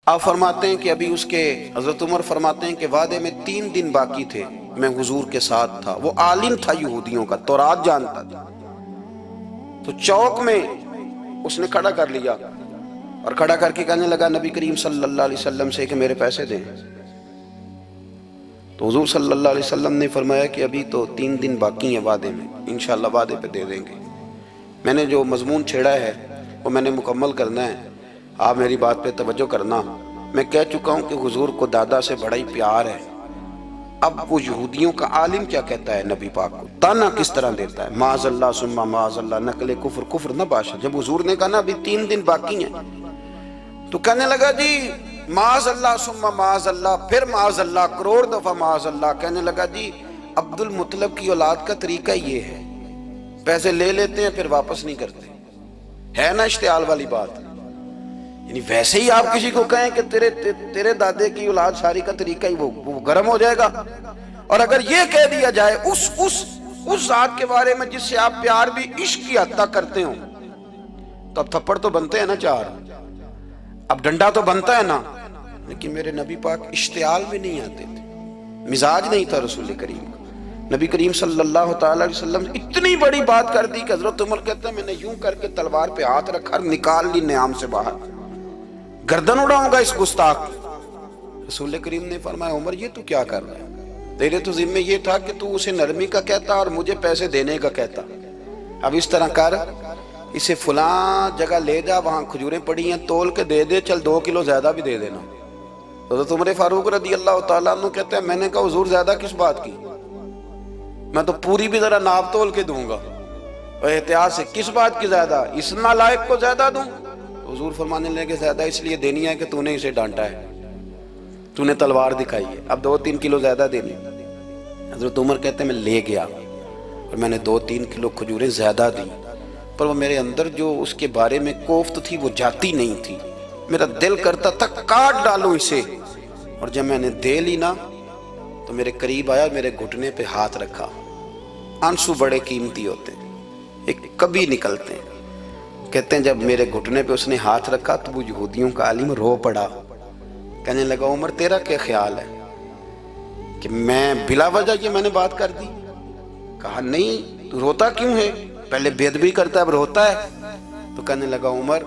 آپ فرماتے ہیں کہ ابھی اس کے حضرت عمر فرماتے ہیں کہ وعدے میں 3 دن باقی تھے، میں حضور کے ساتھ تھا، وہ عالم تھا یہودیوں کا، تورات جانتا تھا، تو چوک میں اس نے کھڑا کر لیا اور کھڑا کر کے کہنے لگا نبی کریم صلی اللہ علیہ وسلم سے کہ میرے پیسے دیں۔ تو حضور صلی اللہ علیہ وسلم نے فرمایا کہ ابھی تو 3 دن باقی ہیں وعدے میں، انشاءاللہ وعدے پہ دے دیں گے۔ میں نے جو مضمون چھیڑا ہے وہ میں نے مکمل کرنا ہے، آپ میری بات پہ توجہ کرنا۔ میں کہہ چکا ہوں کہ حضور کو دادا سے بڑا ہی پیار ہے۔ اب وہ یہودیوں کا عالم کیا کہتا ہے نبی پاک کو، تانا کس طرح دیتا ہے، معاذ اللہ ثم معاذ اللہ، نقل کفر کفر نہ باشا۔ جب حضور نے کہا نا ابھی 3 دن باقی ہیں تو کہنے لگا جی معاذ اللہ ثم معاذ اللہ، پھر معاذ اللہ، کروڑ دفعہ معاذ اللہ۔ کہنے لگا جی عبد المطلب کی اولاد کا طریقہ یہ ہے، پیسے لے لیتے ہیں پھر واپس نہیں کرتے، ہے نا اشتعال والی بات۔ یعنی ویسے ہی آپ کسی کو کہیں کہ تیرے دادے کی اولاد شاری کا طریقہ ہی وہ گرم ہو جائے گا، اور اگر یہ کہہ دیا جائے اس ذات کے بارے میں جس سے آپ پیار بھی عشق کی حد تک کرتے ہوں، تو اب تھپڑ تو بنتے ہیں نا 4، اب ڈنڈا تو بنتا ہے نا۔ لیکن میرے نبی پاک اشتعال میں نہیں آتے تھے، مزاج نہیں تھا رسول کریم کا۔ نبی کریم صلی اللہ تعالی علیہ وسلم اتنی بڑی بات کر دی کہ حضرت عمر کہتے ہیں میں نے یوں کر کے تلوار پہ ہاتھ رکھا اور نکال لی نیام سے باہر، گردن اڑاؤں گا اس گستاخ۔ رسول کریم نے فرمایا عمر یہ تو کیا کر رہا ہے، تیرے تو ذمہ یہ تھا کہ تو اسے نرمی کا کہتا اور مجھے پیسے دینے کا کہتا۔ اب اس طرح کر، اسے فلاں جگہ لے جا، وہاں کھجوریں پڑی ہیں تول کے دے دے، چل 2 کلو زیادہ بھی دے دینا۔ حضرت عمر فاروق رضی اللہ تعالیٰ عنہ کہتے ہیں میں نے کہا حضور زیادہ کس بات کی، میں تو پوری بھی ذرا ناپ تول کے دوں گا، اور احتیاط سے کس بات کی زیادہ، اس نالائق کو زیادہ دوں؟ حضور فرمانے لگے زیادہ اس لیے دینی ہے کہ تو نے اسے ڈانٹا ہے، تو نے تلوار دکھائی ہے، اب 2-3 کلو زیادہ دینی۔ حضرت عمر کہتے ہیں میں لے گیا اور میں نے 2-3 کلو کھجوریں زیادہ دی، پر وہ میرے اندر جو اس کے بارے میں کوفت تھی وہ جاتی نہیں تھی، میرا دل کرتا تھا کاٹ ڈالوں اسے، اور جب میں نے دے لی نا تو میرے قریب آیا، میرے گھٹنے پہ ہاتھ رکھا۔ آنسو بڑے قیمتی ہوتے ہیں، ایک کبھی نکلتے ہیں۔ کہتے ہیں جب میرے گھٹنے پہ اس نے ہاتھ رکھا تو وہ یہودیوں کا عالم رو پڑا، کہنے لگا عمر تیرا کیا خیال ہے کہ میں بلا وجہ یہ میں نے بات کر دی؟ کہا نہیں، تو روتا کیوں ہے، پہلے بے ادبی کرتا ہے اب روتا ہے۔ تو کہنے لگا عمر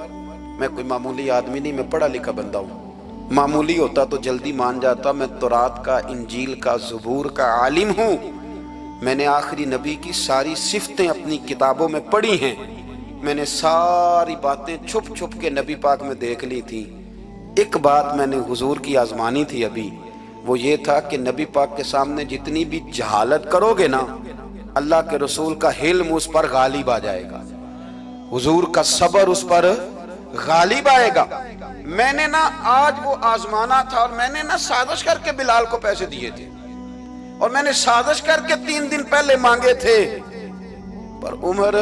میں کوئی معمولی آدمی نہیں، میں پڑھا لکھا بندہ ہوں، معمولی ہوتا تو جلدی مان جاتا، میں تورات کا، انجیل کا، زبور کا عالم ہوں، میں نے آخری نبی کی ساری صفتیں اپنی کتابوں میں پڑھی ہیں، میں نے ساری باتیں چھپ چھپ کے نبی پاک میں دیکھ لی تھی۔ ایک بات میں نے حضور کی آزمانی تھی ابھی، وہ یہ تھا کہ نبی پاک کے سامنے جتنی بھی جہالت کرو گے نا، اللہ کے رسول کا حلم اس پر غالب آ جائے گا، حضور کا صبر اس پر غالب آئے گا۔ میں نے نا آج وہ آزمانا تھا، اور میں نے نا سازش کر کے بلال کو پیسے دیے تھے، اور میں نے سازش کر کے 3 دن پہلے مانگے تھے، پر عمر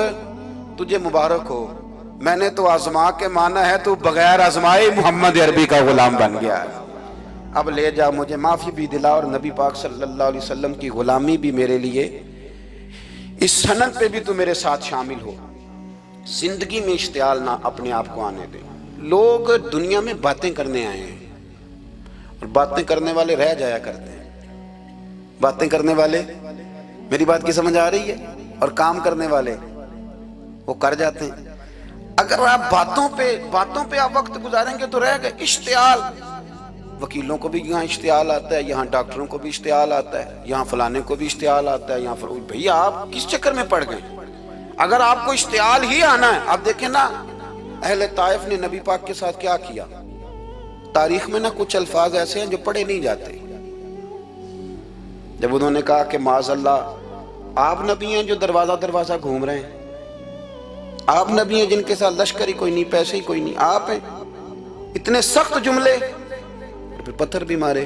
تجھے مبارک ہو، میں نے تو آزما کے مانا ہے، تو بغیر آزمائے محمد عربی کا غلام بن گیا ہے، اب لے جا، مجھے معافی بھی دلا، اور نبی پاک صلی اللہ علیہ وسلم کی غلامی بھی میرے لیے اس سند پہ بھی تو میرے ساتھ شامل ہو۔ زندگی میں اشتعال نہ اپنے آپ کو آنے دیں۔ لوگ دنیا میں باتیں کرنے آئے ہیں، اور باتیں کرنے والے رہ جایا کرتے ہیں، باتیں کرنے والے، میری بات کی سمجھ آ رہی ہے، اور کام کرنے والے وہ کر جاتے ہیں۔ اگر آپ باتوں پہ آپ وقت گزاریں گے تو رہ گئے۔ اشتعال، وکیلوں کو بھی یہاں اشتعال آتا ہے، یہاں ڈاکٹروں کو بھی اشتعال آتا ہے، یہاں فلانے کو بھی اشتعال آتا ہے، یہاں بھئی آپ کس چکر میں پڑ گئے؟ اگر آپ کو اشتعال ہی آنا ہے، آپ دیکھیں نا اہل طائف نے نبی پاک کے ساتھ کیا کیا۔ تاریخ میں نا کچھ الفاظ ایسے ہیں جو پڑھے نہیں جاتے۔ جب انہوں نے کہا کہ معاذ اللہ آپ نبی ہیں جو دروازہ گھوم رہے ہیں، آپ نبی ہیں جن کے ساتھ لشکر ہی کوئی نہیں، پیسے ہی کوئی نہیں، آپ ہیں، اتنے سخت جملے، پھر پتھر بھی مارے۔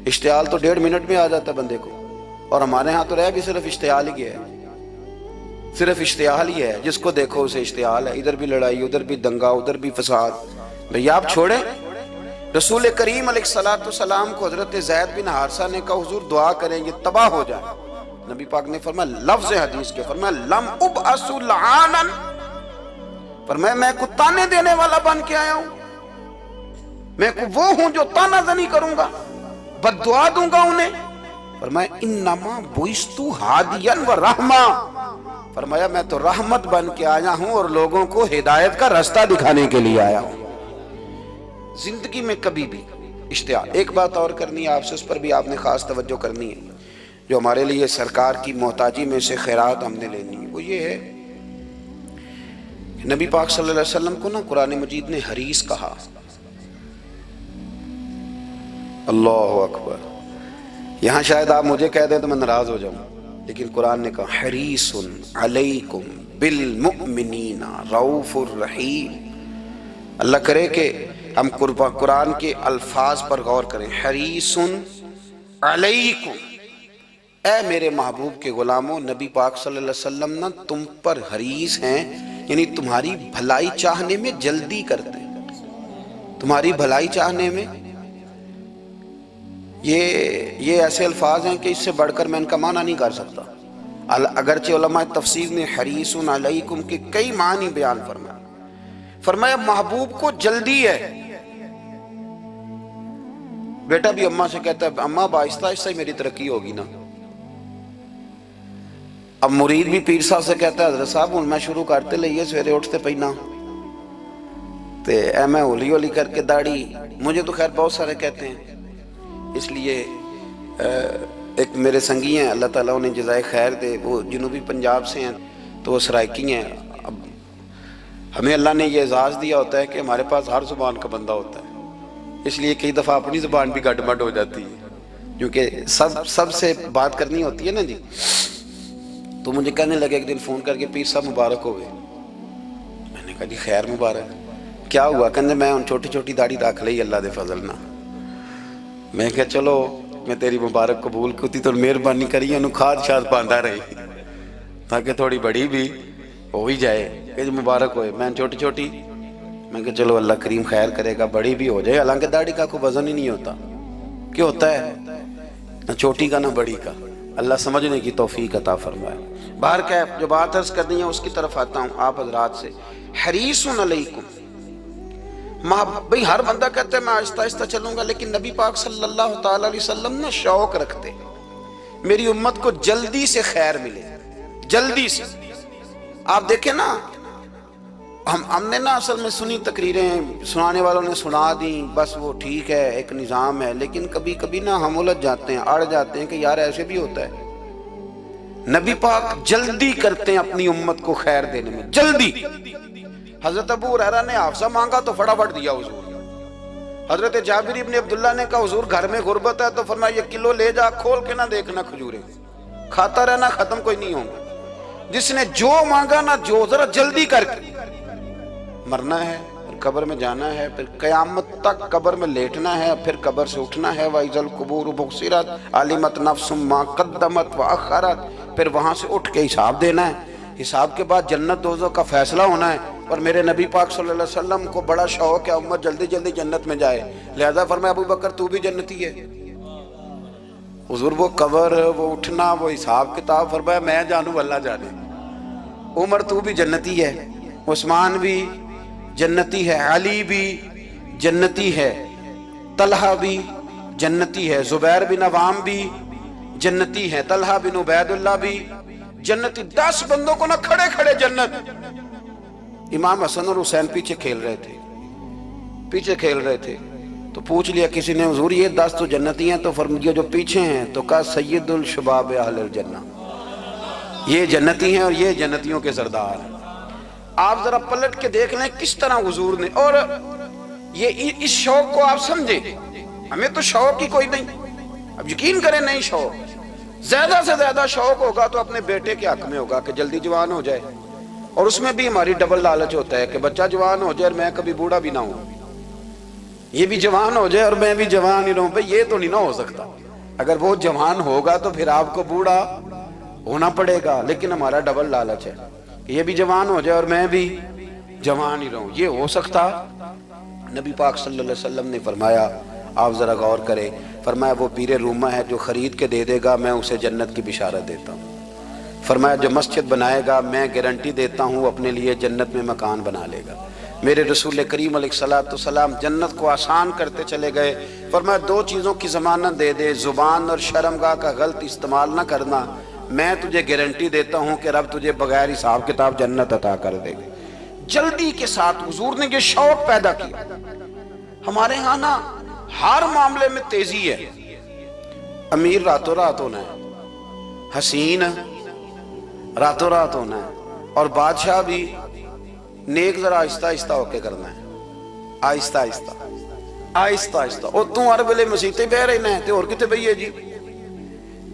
اشتعال تو 1.5 منٹ میں آ جاتا بندے کو، اور ہمارے ہاں تو رہ بھی صرف اشتعال ہی ہے، صرف اشتعال ہی ہے، جس کو دیکھو اسے اشتعال ہے، ادھر بھی لڑائی، ادھر بھی دنگا، ادھر بھی فساد۔ بھئی آپ چھوڑیں۔ رسول کریم علیہ السلام کو حضرت زید بن حارثہ نے کہا حضور دعا کریں یہ تباہ ہو جائے، نبی پاک نے فرمایا لفظ حدیث کے، فرمایا لم ابعث لعانا، فرمایا میں کو تانے دینے والا بن کے آیا ہوں، میں وہ ہوں جو تانا زنی کروں گا، بد دعا دوں گا انہیں؟ فرمایا انما بعثتُ ہادیا و رحمہ، فرمایا میں تو رحمت بن کے آیا ہوں اور لوگوں کو ہدایت کا راستہ دکھانے کے لیے آیا ہوں۔ زندگی میں کبھی بھی اشتہار۔ ایک بات اور کرنی ہے آپ سے، اس پر بھی آپ نے خاص توجہ کرنی ہے، جو ہمارے لیے سرکار کی محتاجی میں سے خیرات ہم نے لینی ہے، وہ یہ ہے کہ نبی پاک صلی اللہ علیہ وسلم کو نا قرآن مجید نے حریص کہا۔ اللہ اکبر۔ یہاں شاید آپ مجھے کہہ دیں تو میں ناراض ہو جاؤں، لیکن قرآن نے کہا حریص علیکم بالمؤمنین رؤوف الرحیم۔ اللہ کرے کہ ہم قرآن کے الفاظ پر غور کریں۔ حریص علیکم، اے میرے محبوب کے غلاموں، نبی پاک صلی اللہ علیہ وسلم نا تم پر حریص ہیں، یعنی تمہاری بھلائی چاہنے میں جلدی کرتے ہیں، تمہاری بھلائی چاہنے میں۔ یہ ایسے الفاظ ہیں کہ اس سے بڑھ کر میں ان کا معنی نہیں کر سکتا، اگرچہ علماء تفسیر نے حریص علیکم کے کئی معنی بیان فرمائے۔ فرمایا محبوب کو جلدی ہے۔ بیٹا بھی اماں سے کہتا ہے اماں آہستہ آہستہ ہی میری ترقی ہوگی نا۔ اب مرید بھی پیر صاحب سے کہتا ہے حضرت صاحب ہوں میں شروع کرتے لئیے سویرے اٹھتے پہنا تے اے میں ہولی ہولی کر کے داڑھی، مجھے تو خیر بہت سارے کہتے ہیں، اس لیے ایک میرے سنگی ہیں اللہ تعالیٰ انہیں جزائے خیر دے، وہ جنوبی پنجاب سے ہیں تو وہ سرائکی ہیں۔ اب ہمیں اللہ نے یہ اعزاز دیا ہوتا ہے کہ ہمارے پاس ہر زبان کا بندہ ہوتا ہے، اس لیے کئی دفعہ اپنی زبان بھی گڈ مڈ ہو جاتی ہے، کیونکہ سب سے بات کرنی ہوتی ہے نا جی۔ تو مجھے کہنے لگے ایک دن فون کر کے پیر صاحب مبارک ہو گئے۔ میں نے کہا جی خیر مبارک، کیا ہوا؟ کہنے میں ان چھوٹی چھوٹی داڑھی رکھ لئی اللہ دے فضل نہ۔ میں کہا چلو میں تیری مبارک قبول کیتی تو مہربانی کری انہوں کھاد شاد باندھا رہی تاکہ تھوڑی بڑی بھی ہو ہی جائے کہ مبارک ہوئے۔ میں چھوٹی چھوٹی، میں کہا چلو اللہ کریم خیر کرے گا بڑی بھی ہو جائے، حالانکہ داڑھی کا کوئی وزن ہی نہیں ہوتا، کیوں ہوتا ہے نہ چھوٹی کا نہ بڑی کا، اللہ سمجھنے کی توفیق عطا فرمائے۔ باہر کیا جو بات عرض کرنی ہے اس کی طرف آتا ہوں آپ حضرات سے۔ حریص علیکم، بھئی ہر بندہ کہتا ہے میں آہستہ آہستہ چلوں گا، لیکن نبی پاک صلی اللہ تعالیٰ علیہ وسلم نے شوق رکھتے میری امت کو جلدی سے خیر ملے، جلدی سے۔ آپ دیکھیں نا ہم نے نا اصل میں سنی تقریریں، سنانے والوں نے سنا دیں، بس وہ ٹھیک ہے ایک نظام ہے، لیکن کبھی کبھی نا ہم الجھ جاتے ہیں، اڑ جاتے ہیں کہ یار ایسے بھی ہوتا ہے۔ نبی پاک جلدی کرتے ہیں اپنی امت کو خیر دینے میں، جلدی۔ حضرت ابو ہریرہ نے حافظہ مانگا تو فٹافٹ دیا حضور۔ حضرت جابر ابن عبداللہ نے کہا حضور گھر میں غربت ہے تو فرمایا یہ کلو لے جا، کھول کے نہ دیکھنا کھجوریں، کھاتا رہنا ختم کوئی نہیں ہوگا۔ جس نے جو مانگا نا جو ذرا جلدی کر کے، مرنا ہے پھر قبر میں جانا ہے، پھر قیامت تک قبر میں لیٹنا ہے، پھر قبر سے اٹھنا ہے، وَإِذَا الْقُبُورُ بُعْثِرَتْ عَلِمَتْ نَفْسٌ مَا قَدَّمَتْ وَأَخَّرَتْ، پھر وہاں سے اٹھ کے حساب دینا ہے، حساب کے بعد جنت دوزخ کا فیصلہ ہونا ہے۔ اور میرے نبی پاک صلی اللہ علیہ وسلم کو بڑا شوق ہے امت جلدی جلدی جنت میں جائے، لہذا فرمایا ابو بکر تو بھی جنتی ہے۔ حضور وہ قبر، وہ اٹھنا، وہ حساب کتاب، فرمایا میں جانوں اللہ جانے۔ عمر تو بھی جنتی ہے، عثمان بھی جنتی ہے، علی بھی جنتی ہے، طلحہ بھی جنتی ہے، زبیر بن عوام بھی جنتی ہے، طلحہ بن عبید اللہ بھی جنتی۔ 10 بندوں کو نہ کھڑے کھڑے جنت۔ امام حسن اور حسین پیچھے کھیل رہے تھے تو پوچھ لیا کسی نے حضور یہ 10 تو جنتی ہیں، تو فرمایا جو پیچھے ہیں تو کہا سید الشباب اہل الجنہ، یہ جنتی ہیں اور یہ جنتیوں کے سردار ہیں۔ آپ ذرا پلٹ کے دیکھ لیں کس طرح حضور نے، اور یہ اس شوق کو آپ سمجھیں، ہمیں تو شوق ہی کوئی نہیں، اب یقین کریں نہیں شوق، زیادہ سے زیادہ شوق ہوگا تو اپنے بیٹے کے حق میں ہوگا کہ جلدی جوان ہو جائے، اور اس میں بھی ہماری ڈبل لالچ ہوتا ہے کہ بچہ جوان ہو جائے اور میں کبھی بوڑھا بھی نہ ہوں، یہ بھی جوان ہو جائے اور میں بھی جوان ہی رہوں، بھئی یہ تو نہیں نہ ہو سکتا۔ اگر وہ جوان ہوگا تو پھر آپ کو بوڑھا ہونا پڑے گا، لیکن ہمارا ڈبل لالچ ہے کہ یہ بھی جوان ہو جائے اور میں بھی جوان ہی رہوں، یہ ہو سکتا؟ نبی پاک صلی اللہ علیہ وسلم نے فرمایا، آپ ذرا غور کریں، فرمایا وہ پیر رومہ ہے جو خرید کے دے دے گا میں اسے جنت کی بشارت دیتا ہوں۔ فرمایا جو مسجد بنائے گا میں گارنٹی دیتا ہوں اپنے لیے جنت میں مکان بنا لے گا۔ میرے رسول کریم علیہ الصلوۃ والسلام جنت کو آسان کرتے چلے گئے، فرمایا دو چیزوں کی ضمانت دے دے، زبان اور شرمگاہ کا غلط استعمال نہ کرنا، میں تجھے گارنٹی دیتا ہوں کہ رب تجھے بغیر حساب کتاب جنت عطا کر دے گا۔ جلدی کے ساتھ حضور نے یہ شوق پیدا کیا۔ ہمارے ہاں نا ہر معاملے میں تیزی ہے، امیر راتوں رات ہونا ہے، حسین راتوں رات ہونا ہے، اور بادشاہ بھی نیک ذرا آہستہ آہستہ ہو کے کرنا ہے، آہستہ آہستہ آہستہ آہستہ۔ اور تو ہر ویلے مسیطے بہ رہنا ہے تے اور کتے بھئی ہے جی؟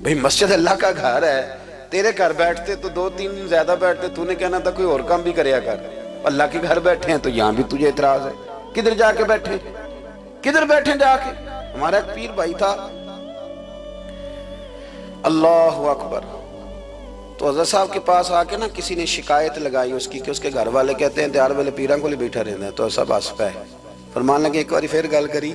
بھئی مسجد اللہ کا گھر ہے، تیرے گھر بیٹھتے تو 2-3 دن زیادہ بیٹھتے، تو نے کہنا تھا کوئی اور کام بھی کریا کر، اللہ کے گھر بیٹھے ہیں تو یہاں بھی تجھے اعتراض ہے، کدھر جا کے بیٹھے، کدھر بیٹھے جا کے؟ ہمارا ایک پیر بھائی تھا، اللہ اکبر، تو حضرت صاحب کے پاس آ کے نا کسی نے شکایت لگائی اس کی کہ اس کے گھر والے کہتے ہیں تیار والے پیران کو لے بیٹھا رہنا ہے، تو سب آس پہ فرمان لگے ایک باری پھر گل کری،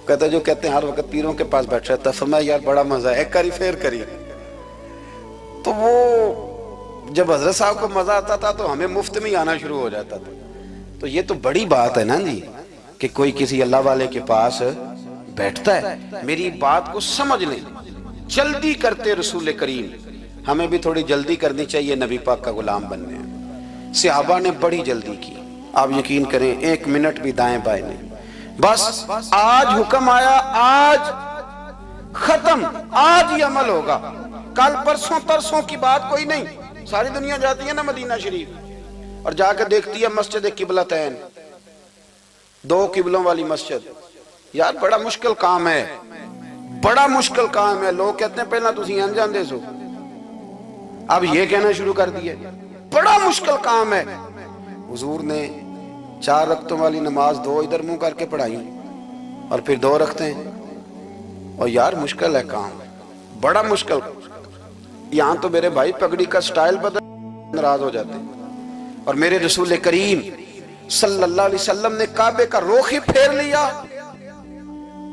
کہتا جو کہتے ہیں ہر وقت پیروں کے پاس بیٹھ رہتا، فرمایا یار بڑا مزہ ہے، ایک باری پھر کری۔ تو وہ جب حضرت صاحب کو مزہ آتا تھا تو ہمیں مفت میں آنا شروع ہو جاتا تھا۔ تو یہ تو بڑی بات ہے نا جی کہ کوئی کسی اللہ والے کے پاس بیٹھتا ہے۔ میری بات کو سمجھ لیں، جلدی کرتے رسول کریم، ہمیں بھی تھوڑی جلدی کرنی چاہیے نبی پاک کا غلام بننے میں۔ صحابہ نے بڑی جلدی کی، آپ یقین کریں 1 منٹ بھی دائیں بائیں نہیں، بس آج حکم آیا، آج ختم، آج ہی عمل ہوگا، کل پرسوں کی بات کوئی نہیں۔ ساری دنیا جاتی ہے نا مدینہ شریف اور جا کے دیکھتی ہے مسجد قبلتین، 2 قبلوں والی مسجد، یار بڑا مشکل کام ہے، بڑا مشکل کام ہے۔ لوگ کہتے ہیں پہلا تسی انجان دے سو، اب یہ کہنا شروع کر دیا بڑا مشکل کام ہے۔ حضور نے 4 رکعتوں والی نماز 2 ادھر منہ کر کے پڑھائی اور پھر 2 رکھتے ہیں، اور یار مشکل ہے کام، بڑا مشکل۔ یہاں تو میرے بھائی پگڑی کا سٹائل بدل ناراض ہو جاتے ہیں، اور میرے رسول کریم صلی اللہ علیہ وسلم نے کعبے کا رخ ہی پھیر لیا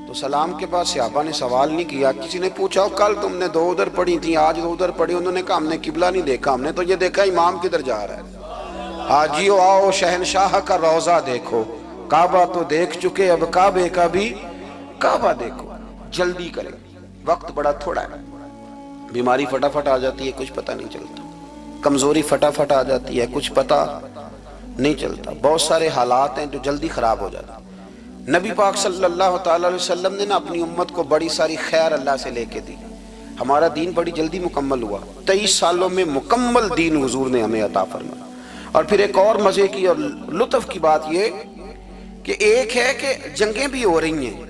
تو سلام کے بعد صحابہ نے سوال نہیں کیا۔ کسی نے پوچھا کل تم نے 2 ادھر پڑھی تھی، آج 2 ادھر پڑھی، انہوں نے کہا ہم نے قبلہ نہیں دیکھا، ہم نے تو یہ دیکھا امام کدھر جا رہا ہے۔ حاجیو آؤ شہنشاہ کا روضہ دیکھو، کعبہ تو دیکھ چکے اب کعبے کا بھی کعبہ دیکھو۔ جلدی کریں، وقت بڑا تھوڑا ہے، بیماری فٹافٹ آ جاتی ہے کچھ پتہ نہیں چلتا، کمزوری فٹافٹ آ جاتی ہے کچھ پتہ نہیں چلتا، بہت سارے حالات ہیں جو جلدی خراب ہو جاتے ہیں۔ نبی پاک صلی اللہ تعالی علیہ وسلم نے نا اپنی امت کو بڑی ساری خیر اللہ سے لے کے دی، ہمارا دین بڑی جلدی مکمل ہوا، 23 سالوں میں مکمل دین حضور نے ہمیں عطا فرمایا۔ اور پھر ایک اور مزے کی اور لطف کی بات یہ کہ ایک ہے کہ جنگیں بھی ہو رہی ہیں،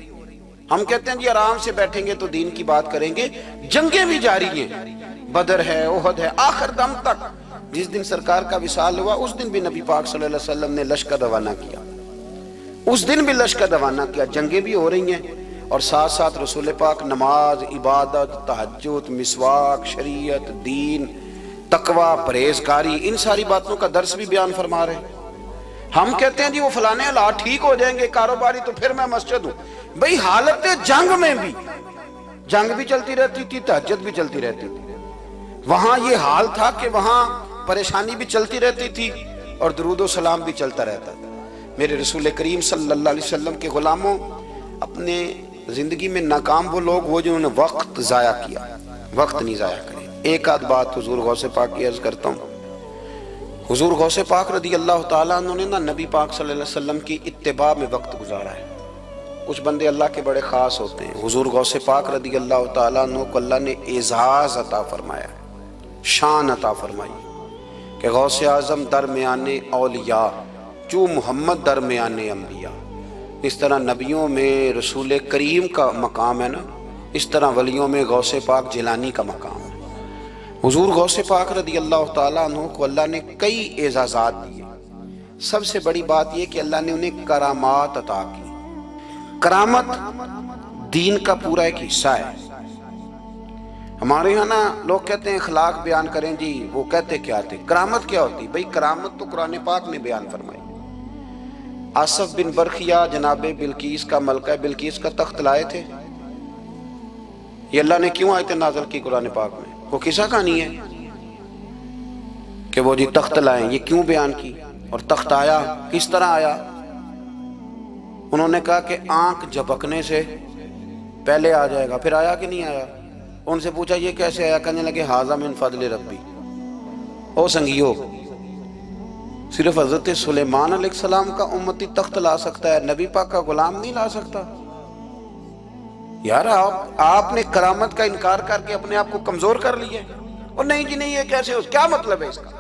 ہم کہتے ہیں جی آرام سے بیٹھیں گے تو دین کی بات کریں گے، جنگیں بھی جاری ہیں، بدر ہے، احد ہے، آخر دم تک۔ جس دن سرکار کا وصال ہوا اس دن بھی نبی پاک صلی اللہ علیہ وسلم نے لشکر روانہ کیا، اس دن بھی لشکر روانہ کیا، جنگیں بھی ہو رہی ہیں، اور ساتھ ساتھ رسول پاک نماز، عبادت، تہجد، مسواک، شریعت، دین، تقوی، پرہیزگاری، ان ساری باتوں کا درس بھی بیان فرما رہے ہیں۔ ہم کہتے ہیں جی وہ فلانے حالات ٹھیک ہو جائیں گے کاروباری تو پھر میں مسجد ہوں، بھئی حالت جنگ میں بھی جنگ بھی چلتی رہتی تھی، تہجد بھی چلتی رہتی تھی، وہاں یہ حال تھا کہ وہاں پریشانی بھی چلتی رہتی تھی اور درود و سلام بھی چلتا رہتا تھا۔ میرے رسول کریم صلی اللہ علیہ وسلم کے غلاموں، اپنے زندگی میں ناکام وہ لوگ وہ جنہوں نے وقت ضائع کیا، وقت نہیں ضائع کرے۔ ایک آدھ بات حضور غوث پاک کی عرض کرتا ہوں، حضور غوث پاک رضی اللہ تعالیٰ عنہ نے نا نبی پاک صلی اللہ علیہ وسلم کی اتباع میں وقت گزارا ہے۔ کچھ بندے اللہ کے بڑے خاص ہوتے ہیں، حضور غوث پاک رضی اللہ تعالیٰ عنہ کو اللہ نے اعزاز عطا فرمایا، شان عطا فرمائی کہ غوث اعظم درمیان اولیاء جو محمد درمیان انبیاء۔ اس طرح نبیوں میں رسول کریم کا مقام ہے نا، اس طرح ولیوں میں غوث پاک جیلانی کا مقام ہے۔ حضور غوث پاک رضی اللہ تعالیٰ عنہ کو اللہ نے کئی اعزازات دیے، سب سے بڑی بات یہ کہ اللہ نے انہیں کرامات عطا کی۔ کرامت دین کا پورا ایک حصہ ہے۔ ہمارے یہاں نا لوگ کہتے ہیں اخلاق بیان کریں جی، وہ کہتے کیا تھے، کرامت کیا ہوتی؟ بھئی کرامت تو قرآن پاک نے بیان فرمائی۔ آصف بن برخیہ جناب بلقیس کا ملکہ بلقیس کا تخت لائے تھے، یہ اللہ نے کیوں آیت نازل کی قرآن پاک میں؟ وہ قصہ کہانی ہے کہ وہ جی تخت لائیں، یہ کیوں بیان کی؟ اور تخت آیا کس طرح آیا؟ انہوں نے کہا کہ آنکھ جھپکنے سے پہلے آ جائے گا. پھر آیا کہ نہیں آیا؟ ان سے پوچھا یہ کیسے آیا؟ کہنے لگے ھذا من فضل ربی. او سنگیو، صرف حضرت سلیمان علیہ السلام کا امتی تخت لا سکتا ہے، نبی پاک کا غلام نہیں لا سکتا؟ یار آپ نے کرامت کا انکار کر کے اپنے آپ کو کمزور کر لیا. اور نہیں جی نہیں، یہ کیسے ہو؟ کیا مطلب ہے اس کا؟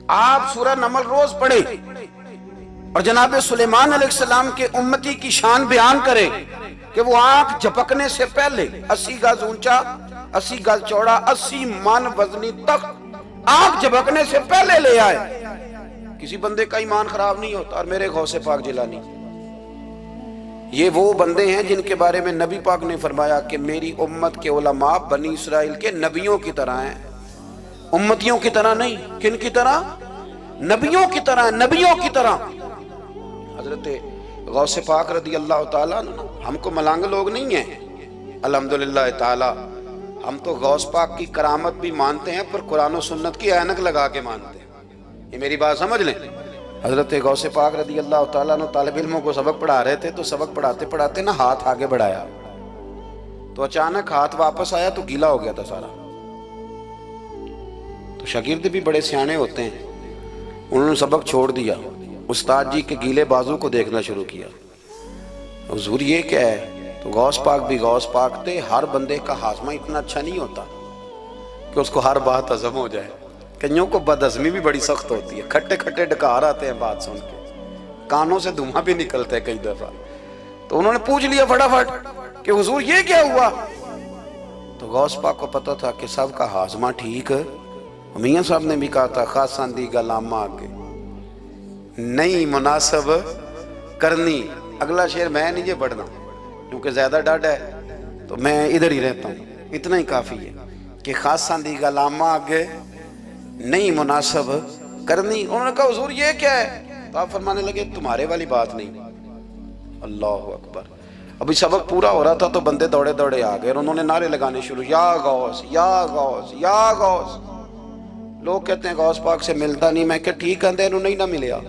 آپ سورہ نمل روز پڑھیں اور جناب سلیمان علیہ السلام کے امتی کی شان بیان کریں کہ وہ آنکھ جھپکنے سے پہلے 80 گز اونچا، 80 گز چوڑا، 80 من وزنی تخت آنکھ جھپکنے سے پہلے لے آئے. کسی بندے کا ایمان خراب نہیں ہوتا. اور میرے غوث پاک جیلانی، یہ وہ بندے ہیں جن کے بارے میں نبی پاک نے فرمایا کہ میری امت کے علماء بنی اسرائیل کے نبیوں کی طرح ہیں، امتیوں کی طرح نہیں. کن کی طرح؟ نبیوں کی طرح، نبیوں کی طرح. حضرت غوث پاک رضی اللہ تعالیٰ عنہ ہم کو ملانگ لوگ نہیں ہیں الحمدللہ تعالیٰ. ہم تو غوث پاک کی کرامت بھی مانتے ہیں پر قرآن و سنت کی اینک لگا کے مانتے ہیں. یہ میری بات سمجھ لیں. حضرت غوث پاک رضی اللہ تعالیٰ عنہ طالب علموں کو سبق پڑھا رہے تھے تو سبق پڑھاتے پڑھاتے نا ہاتھ آگے بڑھایا تو اچانک ہاتھ واپس آیا تو گیلا ہو گیا تھا سارا. تو شاگرد بھی بڑے سیانے ہوتے ہیں، انہوں نے سبق چھوڑ دیا، استاد جی کے گیلے بازو کو دیکھنا شروع کیا. حضور یہ کیا ہے؟ تو غوث پاک بھی غوث پاک تھے. ہر بندے کا ہاضمہ اتنا اچھا نہیں ہوتا کہ اس کو ہر بات ہضم ہو جائے. کئیوں کو بد ہضمی بھی بڑی سخت ہوتی ہے، کھٹے کھٹے ڈکار آتے ہیں بات سن کے، کانوں سے دھواں بھی نکلتا ہے کئی دفعہ. تو انہوں نے پوچھ لیا فٹافٹ کہ حضور یہ کیا ہوا؟ تو غوث پاک کو پتا تھا کہ سب کا ہاضمہ ٹھیک ہے. میاں صاحب نے بھی کہا تھا خاصاں دی گلامہ آگے نہیں مناسب کرنی. اگلا شعر میں نہیں یہ پڑھنا کیونکہ زیادہ ڈاڈ ہے تو میں ادھر ہی رہتا ہوں. اتنا ہی کافی ہے کہ خاصاں دی گلامہ آگے نہیں مناسب کرنی. انہوں نے کہا حضور یہ کیا ہے؟ تو آپ فرمانے لگے تمہارے والی بات نہیں. اللہ اکبر. ابھی سبق پورا ہو رہا تھا تو بندے دوڑے دوڑے آ گئے اور انہوں نے نعرے لگانے شروع، یا غوث یا غوث یا غوث. لوگ کہتے ہیں غوث پاک سے ملتا نہیں. میں کہ ٹھیک ہے انہوں نہیں نہ ملیا،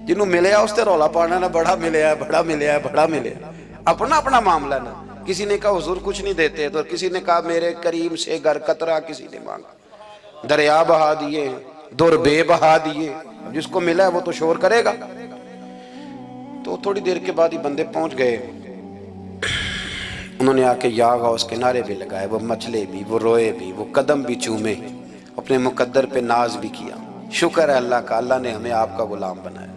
جنہوں ملیا اس تے رولا پانا نہ بڑا ملیا ہے بڑا ملیا ہے بڑا ملیا. اپنا اپنا معاملہ نا. کسی نے کہا حضور کچھ نہیں دیتے تو کسی نے کہا میرے کریم سے گر قطرہ کسی نے مانگا، دریا بہا دیے، در بے بہا دیے. جس کو ملا ہے وہ تو شور کرے گا. تو تھوڑی دیر کے بعد ہی بندے پہنچ گئے. انہوں نے آ کے یا غوث کے نعرے بھی لگائے، وہ مچلے بھی، وہ روئے بھی، وہ قدم بھی چومے، اپنے مقدر پہ ناز بھی کیا. شکر ہے اللہ کا، اللہ نے ہمیں آپ کا غلام بنایا،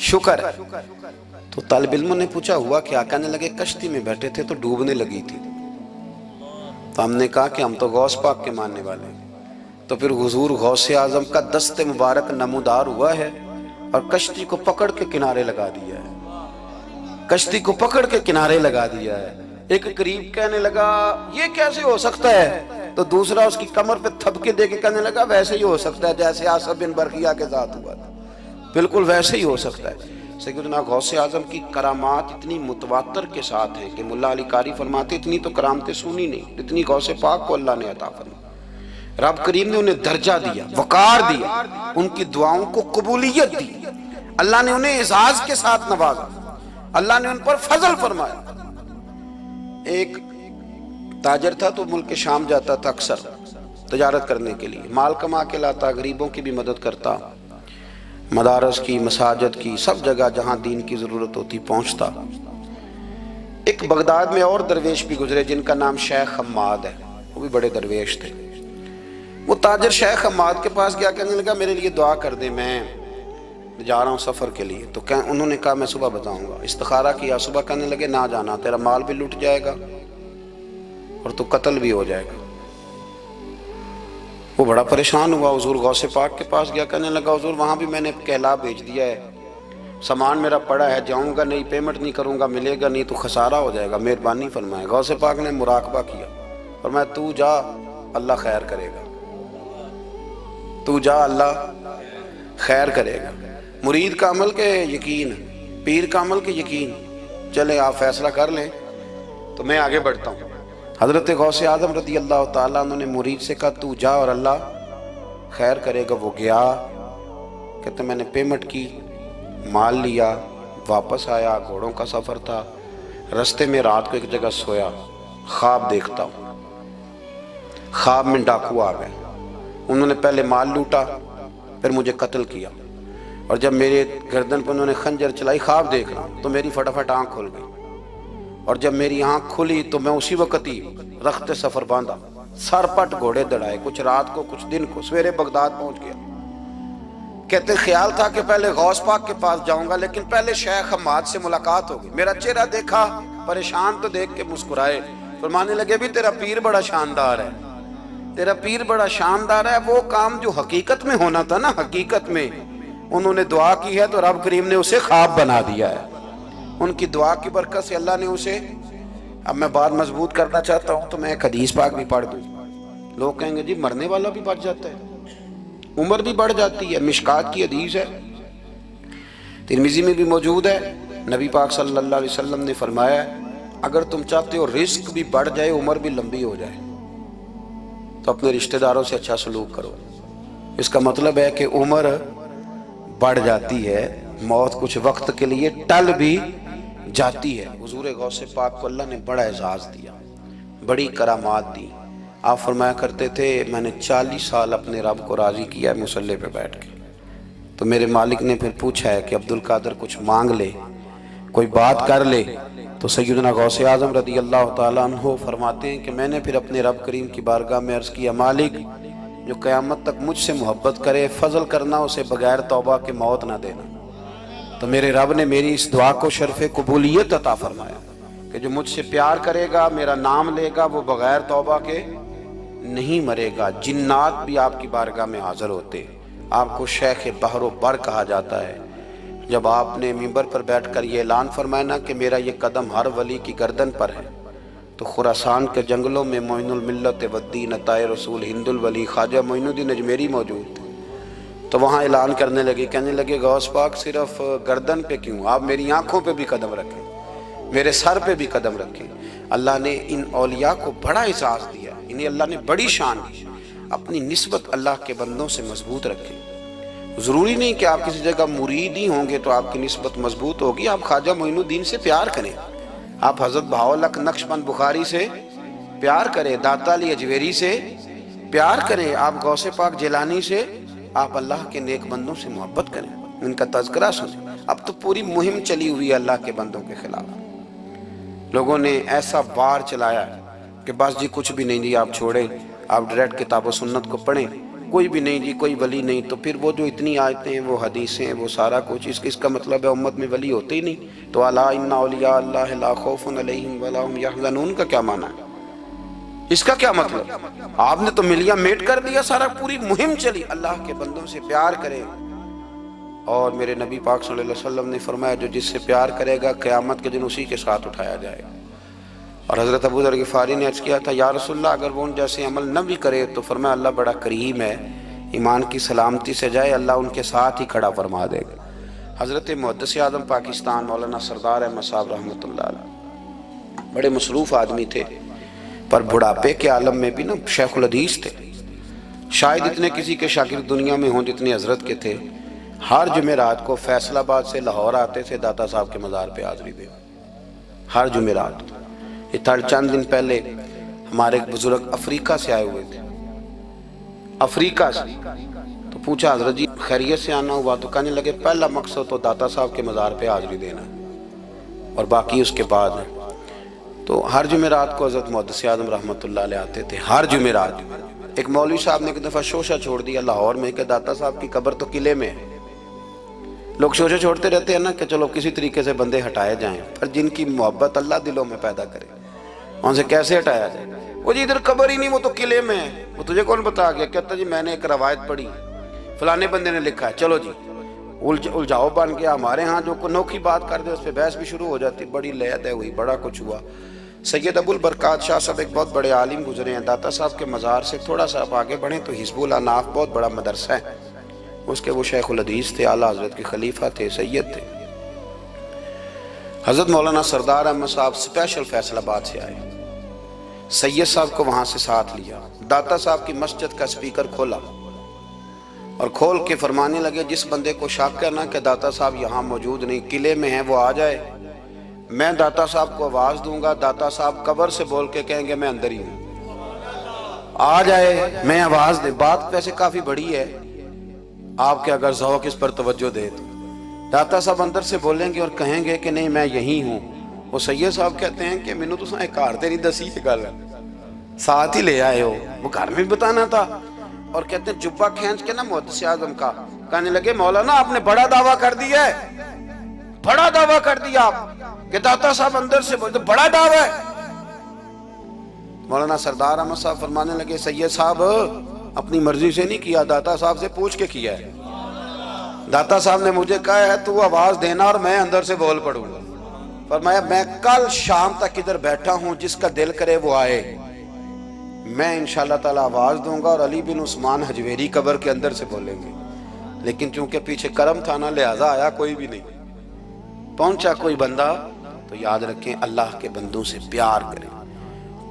شکر ہے. تو طالب علموں نے پوچھا ہوا کیا؟ کہنے لگے کشتی میں بیٹھے تھے تو ڈوبنے لگی تھی. تو ہم نے کہا کہ ہم تو غوث پاک کے ماننے والے ہیں. تو پھر حضور غوث اعظم کا دست مبارک نمودار ہوا ہے اور کشتی کو پکڑ کے کنارے لگا دیا ہے، کشتی کو پکڑ کے کنارے لگا دیا ہے. ایک قریب کہنے لگا یہ کیسے ہو سکتا ہے؟ تو دوسرا اس کی کمر پہ تھپکے دے کے کہنے لگا ویسے ہی ہو سکتا ہے جیسے آصف بن برقیہ کے ساتھ ہوا تھا، بالکل ویسے ہی ہو سکتا ہے. سیدنا غوث اعظم کی کرامات اتنی متواتر کے ساتھ ہیں کہ ملا علی قاری فرماتے اتنی تو کرامتیں سنی نہیں جتنی غوث پاک کو اللہ نے عطا فرمائی. رب کریم نے انہیں درجہ دیا، وقار دیا، ان کی دعاؤں کو قبولیت دی. اللہ نے انہیں اعزاز کے ساتھ نوازا، اللہ نے ان پر فضل فرمایا. ایک تاجر تھا تو ملک شام جاتا تھا اکثر تجارت کرنے کے لیے، مال کما کے لاتا، غریبوں کی بھی مدد کرتا، مدارس کی، مساجد کی، سب جگہ جہاں دین کی ضرورت ہوتی پہنچتا. ایک بغداد میں اور درویش بھی گزرے جن کا نام شیخ حماد ہے، وہ بھی بڑے درویش تھے. وہ تاجر شیخ حماد کے پاس گیا، کہنے لگا میرے لیے دعا کر دے، میں جا رہا ہوں سفر کے لیے. تو انہوں نے کہا میں صبح بتاؤں گا. استخارہ کیا صبح، کہنے لگے نہ جانا، تیرا مال بھی لٹ جائے گا اور تو قتل بھی ہو جائے گا. وہ بڑا پریشان ہوا، حضور غوث پاک کے پاس گیا، کہنے لگا حضور وہاں بھی میں نے کہلا بھیج دیا ہے، سامان میرا پڑا ہے، جاؤں گا نہیں، پیمنٹ نہیں کروں گا، ملے گا نہیں تو خسارہ ہو جائے گا، مہربانی فرمائے. غوث پاک نے مراقبہ کیا اور میں تو جا اللہ خیر کرے گا، تو جا اللہ خیر کرے گا. مرید کا عمل کے یقین، پیر کا عمل کے یقین. چلے آپ فیصلہ کر لیں تو میں آگے بڑھتا ہوں. حضرت غوث اعظم رضی اللہ تعالیٰ عنہ نے مرید سے کہا تو جا اور اللہ خیر کرے گا. وہ گیا کہتے میں نے پیمنٹ کی، مال لیا، واپس آیا، گھوڑوں کا سفر تھا، رستے میں رات کو ایک جگہ سویا، خواب دیکھتا ہوں، خواب میں ڈاکو آ گئے، انہوں نے پہلے مال لوٹا، پھر مجھے قتل کیا، اور جب میرے گردن پر انہوں نے خنجر چلائی، خواب دیکھ رہا ہوں تو میری فٹافٹ آنکھ کھل گئی، اور جب میری آنکھ کھلی تو میں اسی وقت ہی رخت سفر باندھا، سر پٹ گھوڑے دڑائے، کچھ رات کو کچھ دن کو، سویرے بغداد پہنچ گیا۔ کہتے خیال تھا کہ پہلے غوث پاک کے پاس جاؤں گا، لیکن پہلے شیخ حماد سے ملاقات ہوگی۔ میرا چہرہ دیکھا، پریشان تو دیکھ کے مسکرائے، فرمانے لگے بھی تیرا پیر بڑا شاندار ہے، تیرا پیر بڑا شاندار ہے، وہ کام جو حقیقت میں ہونا تھا نا، حقیقت میں انہوں نے دعا کی ہے تو رب کریم نے اسے خواب بنا دیا ہے۔ ان کی دعا کی برکت سے اللہ نے اسے، اب میں بات مضبوط کرنا چاہتا ہوں تو میں ایک حدیث پاک بھی پڑھ دوں۔ لوگ کہیں گے جی مرنے والا بھی بڑھ جاتا ہے، عمر بھی بڑھ جاتی ہے، مشکات کی حدیث ہے، ترمذی میں بھی موجود ہے، نبی پاک صلی اللہ علیہ وسلم نے فرمایا ہے اگر تم چاہتے ہو رزق بھی بڑھ جائے، عمر بھی لمبی ہو جائے، تو اپنے رشتہ داروں سے اچھا سلوک کرو۔ اس کا مطلب ہے کہ عمر بڑھ جاتی ہے، موت کچھ وقت کے لیے ٹل بھی جاتی ہے۔ حضور غوث پاک کو اللہ نے بڑا اعزاز دیا، بڑی کرامات دی۔ آپ فرمایا کرتے تھے میں نے 40 سال اپنے رب کو راضی کیا ہے مصلی پہ بیٹھ کے۔ تو میرے مالک نے پھر پوچھا ہے کہ عبدالقادر کچھ مانگ لے، کوئی بات کر لے، تو سیدنا غوث اعظم رضی اللہ تعالیٰ عنہ فرماتے ہیں کہ میں نے پھر اپنے رب کریم کی بارگاہ میں عرض کیا مالک جو قیامت تک مجھ سے محبت کرے، فضل کرنا اسے بغیر توبہ کے موت نہ دینا۔ تو میرے رب نے میری اس دعا کو شرف قبولیت عطا فرمایا کہ جو مجھ سے پیار کرے گا، میرا نام لے گا، وہ بغیر توبہ کے نہیں مرے گا۔ جنات بھی آپ کی بارگاہ میں حاضر ہوتے، آپ کو شیخ بحر و بر کہا جاتا ہے۔ جب آپ نے منبر پر بیٹھ کر یہ اعلان فرمایا نا کہ میرا یہ قدم ہر ولی کی گردن پر ہے، تو خراسان کے جنگلوں میں معین الملت والدین عطائے رسول ہند الولی خواجہ معین الدین اجمیری موجود تھے، تو وہاں اعلان کرنے لگے، کہنے لگے غوث پاک صرف گردن پہ کیوں، آپ میری آنکھوں پہ بھی قدم رکھیں، میرے سر پہ بھی قدم رکھیں۔ اللہ نے ان اولیاء کو بڑا اعزاز دیا، انہیں اللہ نے بڑی شان دی۔ اپنی نسبت اللہ کے بندوں سے مضبوط رکھیں۔ ضروری نہیں کہ آپ کسی جگہ مرید ہی ہوں گے تو آپ کی نسبت مضبوط ہوگی، آپ خواجہ معین الدین سے پیار کریں، آپ حضرت بہاءالحق نقشبند بخاری سے پیار کریں، داتا علی اجویری سے پیار کریں، آپ غوث پاک جیلانی سے، آپ اللہ کے نیک بندوں سے محبت کریں، ان کا تذکرہ سنیں۔ اب تو پوری مہم چلی ہوئی ہے اللہ کے بندوں کے خلاف، لوگوں نے ایسا وار چلایا ہے کہ بس جی کچھ بھی نہیں جی، آپ چھوڑیں، آپ ڈائریکٹ کتاب و سنت کو پڑھیں، کوئی بھی نہیں جی، کوئی ولی نہیں، تو پھر وہ جو اتنی آیتیں ہیں، وہ حدیثیں ہیں، وہ سارا کچھ، اس کا مطلب ہے امت میں ولی ہوتے ہی نہیں۔ تو الا ان اولیاء اللہ لا خوف علیہم ولا هم یحزنون کا کیا معنی ہے؟ اس کا کیا مطلب؟ آپ نے تو ملیاں میٹ کر دیا، سارا پوری مہم چلی، اللہ کے بندوں سے پیار کریں۔ اور میرے نبی پاک صلی اللہ علیہ وسلم نے فرمایا جو جس سے پیار کرے گا قیامت کے دن اسی کے ساتھ اٹھایا جائے گا۔ اور حضرت ابو ذر غفاری نے عرض کیا تھا یا رسول اللہ اگر وہ ان جیسے عمل نہ بھی کرے تو فرمایا اللہ بڑا کریم ہے، ایمان کی سلامتی سے جائے اللہ ان کے ساتھ ہی کھڑا فرما دے گا۔ حضرت محدث اعظم پاکستان مولانا سردار احمد صاحب رحمۃ اللہ علیہ بڑے مصروف آدمی تھے، پر بڑھاپے کے عالم میں بھی نا شیخ الحدیث تھے، شاید اتنے کسی کے شاگرد دنیا میں ہوں جتنے حضرت کے تھے۔ ہر جمعرات کو فیصل آباد سے لاہور آتے تھے داتا صاحب کے مزار پہ حاضری دے، ہر جمعرات۔ یہ چند دن پہلے ہمارے ایک بزرگ افریقہ سے آئے ہوئے تھے، افریقہ سے، تو پوچھا حضرت جی خیریت سے آنا ہوا؟ تو کہنے لگے پہلا مقصد تو داتا صاحب کے مزار پہ حاضری دینا اور باقی اس کے بعد ہے۔ تو ہر جمعرات کو حضرت محدث اعظم رحمۃ اللہ علیہ آتے تھے، ہر جمعرات۔ ایک مولوی صاحب نے ایک دفعہ شوشہ چھوڑ دیا لاہور میں کہ داتا صاحب کی قبر تو قلعے میں ہے، لوگ شوشے چھوڑتے رہتے ہیں نا کہ چلو کسی طریقے سے بندے ہٹائے جائیں، پر جن کی محبت اللہ دلوں میں پیدا کرے ان سے کیسے ہٹایا جائے؟ وہ جی ادھر قبر ہی نہیں، وہ تو قلعے میں ہے، وہ تجھے کون بتا گیا؟ کہتا جی میں نے ایک روایت پڑھی، فلانے بندے نے لکھا ہے، چلو جی الجھاؤ بن گیا۔ ہمارے ہاں جو انوکھی بات کر دے اس پہ بحث بھی شروع ہو جاتی، بڑی لے دے ہوئی، بڑا کچھ ہوا۔ سید ابو البرکات شاہ صاحب ایک بہت بڑے عالم گزرے ہیں، داتا صاحب کے مزار سے تھوڑا سا آپ آگے بڑھیں تو حزب الاناف بہت بڑا مدرسہ ہے، اس کے وہ شیخ الحدیث تھے، اعلیٰ حضرت کے خلیفہ تھے، سید تھے۔ حضرت مولانا سردار احمد صاحب اسپیشل فیصل آباد سے آئے، سید صاحب کو وہاں سے ساتھ لیا، داتا صاحب کی مسجد کا سپیکر کھولا اور کھول کے فرمانے لگے جس بندے کو شک کرنا کہ داتا صاحب یہاں موجود نہیں، قلعے میں ہیں، وہ آ جائے، میں داتا صاحب کو آواز دوں گا، داتا صاحب قبر سے بول کے کہیں گے میں اندر ہی ہوں، آ جائے، میں آواز دے۔ بات ویسے کافی بڑی ہے، آپ کے اگر ذوق اس پر توجہ دے تو داتا صاحب اندر سے بولیں گے اور کہیں گے کہ نہیں میں یہی ہوں۔ وہ سید صاحب کہتے ہیں کہ مینوں تساں ایک گھر تے نہیں دسی یہ گل، ساتھ ہی لے آئے ہو، وہ گھر میں بھی بتانا تھا۔ اور کہتے ہیں جبہ کھینچ کے نا محدث اعظم کا، کہنے لگے مولانا آپ نے بڑا دعویٰ کر دیا ہے، بڑا دعویٰ کر دیا آپ کہ داتا صاحب اندر سے بولتے، بڑا دعویٰ ہے۔ مولانا سردار احمد صاحب فرمانے لگے سید صاحب اپنی مرضی سے نہیں کیا، داتا صاحب سے پوچھ کے کیا ہے، داتا صاحب نے مجھے کہا ہے تو آواز دینا اور میں اندر سے بول پڑوں گا۔ فرمایا میں کل شام تک ادھر بیٹھا ہوں، جس کا دل کرے وہ آئے، میں انشاءاللہ تعالی آواز دوں گا اور علی بن عثمان حجویری قبر کے اندر سے بولیں گے، لیکن چونکہ پیچھے کرم تھا نا لہذا آیا کوئی بھی نہیں، پہنچا کوئی بندہ۔ تو یاد رکھیں اللہ کے بندوں سے پیار کریں۔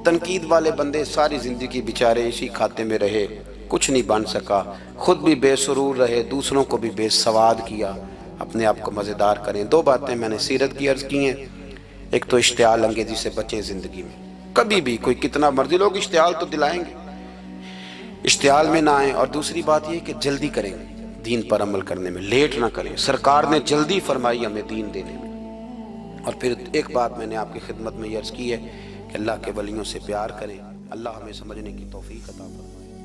تنقید والے بندے ساری زندگی بیچارے اسی کھاتے میں رہے، کچھ نہیں بن سکا، خود بھی بے سرور رہے، دوسروں کو بھی بے سواد کیا، اپنے آپ کو مزیدار کریں۔ دو باتیں میں نے سیرت کی عرض کی ہیں، ایک تو اشتعال انگیزی سے بچیں زندگی میں، کبھی بھی کوئی کتنا مرضی لوگ اشتعال تو دلائیں گے، اشتعال میں نہ آئیں۔ اور دوسری بات یہ کہ جلدی کریں دین پر عمل کرنے میں، لیٹ نہ کریں، سرکار نے جلدی فرمائی ہمیں دین دینے میں۔ اور پھر ایک بات میں نے آپ کی خدمت میں یہ عرض کی ہے کہ اللہ کے ولیوں سے پیار کریں، اللہ ہمیں سمجھنے کی توفیق عطا فرمائے۔